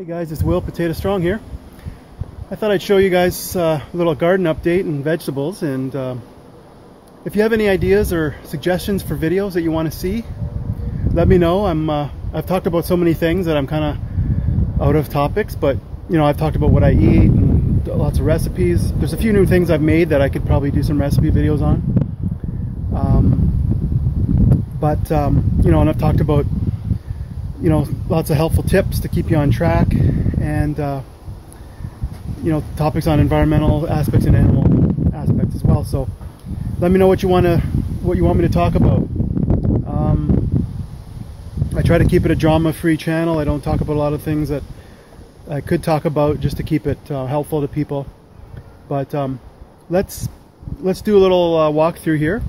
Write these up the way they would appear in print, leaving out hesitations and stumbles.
Guys, it's Will Potato Strong here. I thought I'd show you guys a little garden update and vegetables, and if you have any ideas or suggestions for videos that you want to see, let me know. I've talked about so many things that I'm kind of out of topics, but you know, I've talked about what I eat and lots of recipes. There's a few new things I've made that I could probably do some recipe videos on. You know, and I've talked about, you know, lots of helpful tips to keep you on track, and you know, topics on environmental aspects and animal aspects as well. So let me know what you want me to talk about. I try to keep it a drama-free channel. I don't talk about a lot of things that I could talk about, just to keep it helpful to people. But let's do a little walkthrough here.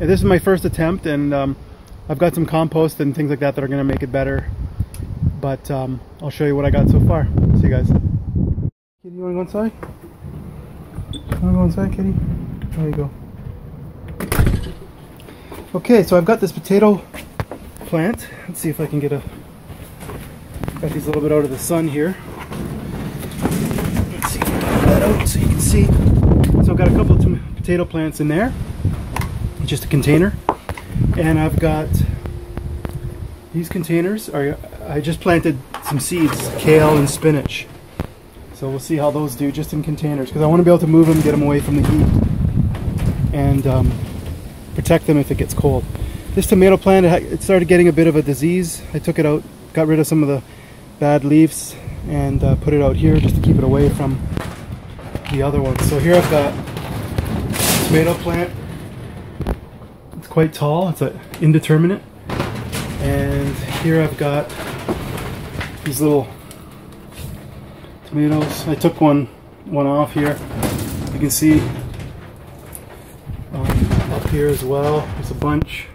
And this is my first attempt, and I've got some compost and things like that that are going to make it better. But I'll show you what I got so far. See you guys. Kitty, you want to go inside? You want to go inside, Kitty? There you go. Okay, so I've got this potato plant. Let's see if I can got these a little bit out of the sun here. Let's see, get that out so you can see. So I've got a couple of potato plants in there, just a container, and I've got these containers. I just planted some seeds, kale and spinach. So we'll see how those do just in containers, because I want to be able to move them, get them away from the heat, and protect them if it gets cold. This tomato plant, it started getting a bit of a disease. I took it out, got rid of some of the bad leaves, and put it out here just to keep it away from the other ones. So here I've got a tomato plant. It's quite tall, it's indeterminate. And here I've got these little tomatoes. I took one off here. You can see up here as well, there's a bunch.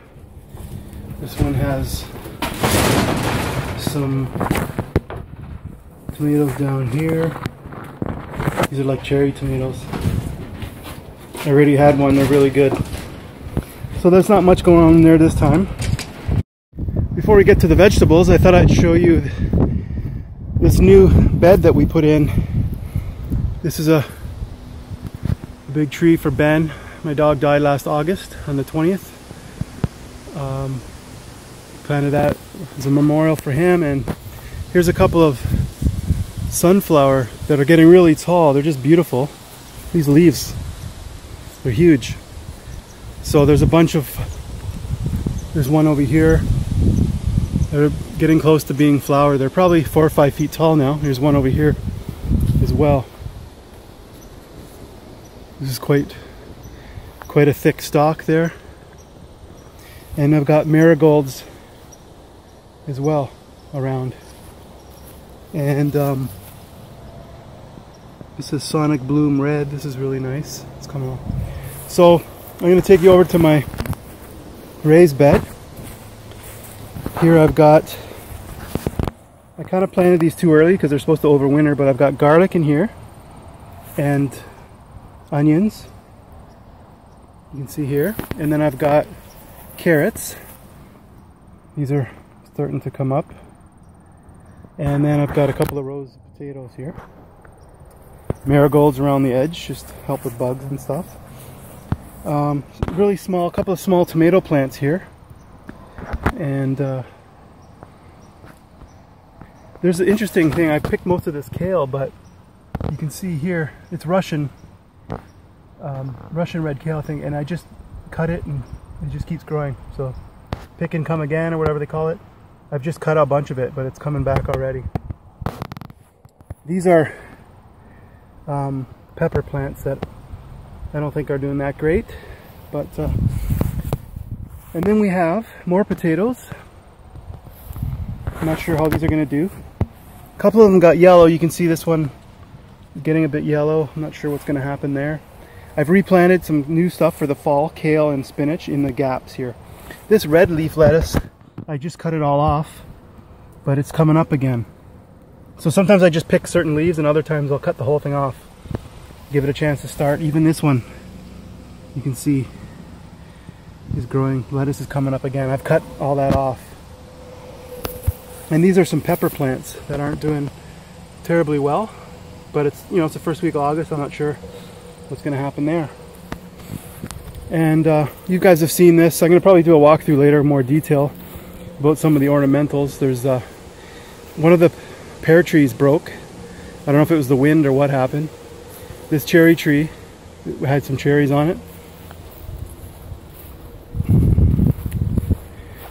This one has some tomatoes down here. These are like cherry tomatoes. I already had one, they're really good. So there's not much going on in there this time. Before we get to the vegetables, I thought I'd show you this new bed that we put in. This is a big tree for Ben. My dog died last August on the 20th. Planted that as a memorial for him, and here's a couple of sunflower that are getting really tall. They're just beautiful. These leaves, they're huge. So there's one over here. They're getting close to being flowered. They're probably 4 or 5 feet tall now. There's one over here as well. This is quite a thick stalk there. And I've got marigolds as well around. And this is Sonic Bloom Red. This is really nice. It's coming off. So I'm going to take you over to my raised bed. Here I've got, I kind of planted these too early because they're supposed to overwinter, but I've got garlic in here and onions. You can see here. And then I've got carrots. These are starting to come up. And then I've got a couple of rows of potatoes here. Marigolds around the edge, just to help with bugs and stuff. Really small, a couple of small tomato plants here. And there's an interesting thing. I picked most of this kale, but you can see here it's Russian red kale thing, and I just cut it and it just keeps growing. So pick and come again, or whatever they call it. I've just cut out a bunch of it, but it's coming back already. These are pepper plants that I don't think are doing that great, but and then we have more potatoes. I'm not sure how these are going to do. A couple of them got yellow. You can see this one getting a bit yellow. I'm not sure what's going to happen there. I've replanted some new stuff for the fall, kale and spinach, in the gaps here. This red leaf lettuce, I just cut it all off, but it's coming up again. So sometimes I just pick certain leaves, and other times I'll cut the whole thing off, give it a chance to start. Even this one, you can see, is growing. Lettuce is coming up again. I've cut all that off. And these are some pepper plants that aren't doing terribly well, but it's, you know, it's the first week of August. I'm not sure what's going to happen there. And you guys have seen this. I'm going to probably do a walkthrough later, more detail about some of the ornamentals. There's one of the pear trees broke. I don't know if it was the wind or what happened. This cherry tree had some cherries on it.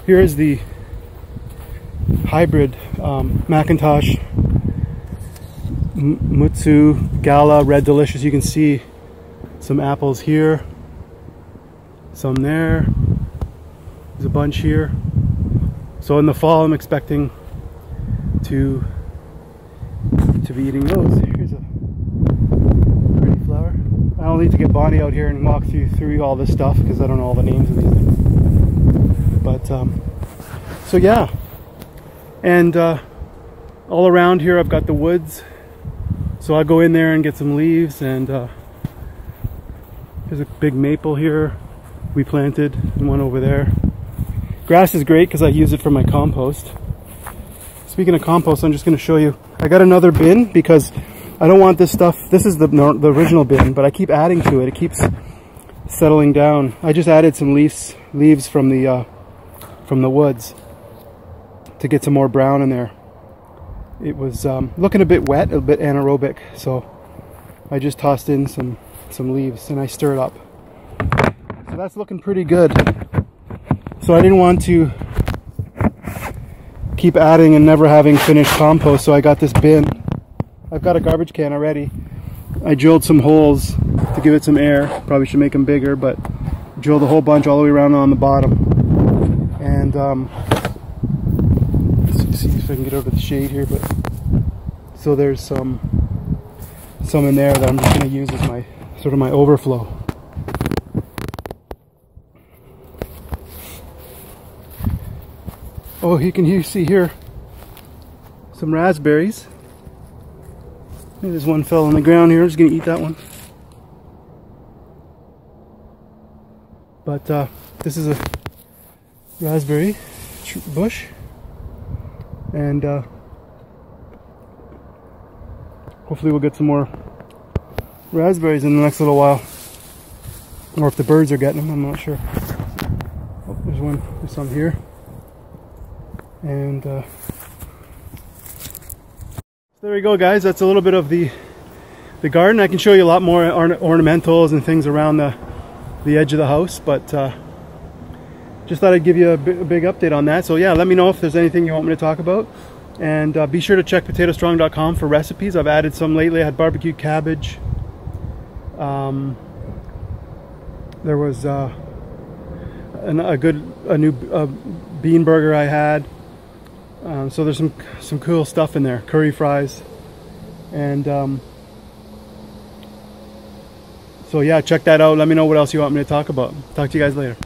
Here is the hybrid Macintosh Mutsu Gala Red Delicious. You can see some apples here, some there. There's a bunch here. So in the fall I'm expecting to be eating those. Here's a pretty flower. I don't need to get Bonnie out here and walk through all this stuff because I don't know all the names of these things. But so yeah, and all around here I've got the woods, so I'll go in there and get some leaves. And there's a big maple here we planted, and one over there. Grass is great because I use it for my compost. Speaking of compost, I'm just going to show you. I got another bin because I don't want this stuff. This is the original bin, but I keep adding to it. It keeps settling down. I just added some leaves from the woods to get some more brown in there. It was looking a bit wet, a bit anaerobic, so I just tossed in some leaves and I stir it up. So that's looking pretty good. So I didn't want to keep adding and never having finished compost, so I got this bin. I've got a garbage can already. I drilled some holes to give it some air. Probably should make them bigger, but drilled a whole bunch all the way around on the bottom. And let's see if I can get over the shade here. But so there's some in there that I'm just going to use as my sort of my overflow. Oh, you can see here some raspberries. Maybe there's one fell on the ground here. I'm just going to eat that one. But this is a raspberry bush. And hopefully we'll get some more raspberries in the next little while. Or if the birds are getting them, I'm not sure. Oh, there's some here. And so there we go, guys. That's a little bit of the garden. I can show you a lot more ornamentals and things around the edge of the house, but just thought I'd give you a big update on that. So yeah, let me know if there's anything you want me to talk about, and be sure to check potatostrong.com for recipes. I've added some lately. I had barbecue cabbage. There was a new bean burger I had. So there's some cool stuff in there, curry fries, and so yeah, check that out. Let me know what else you want me to talk about. Talk to you guys later.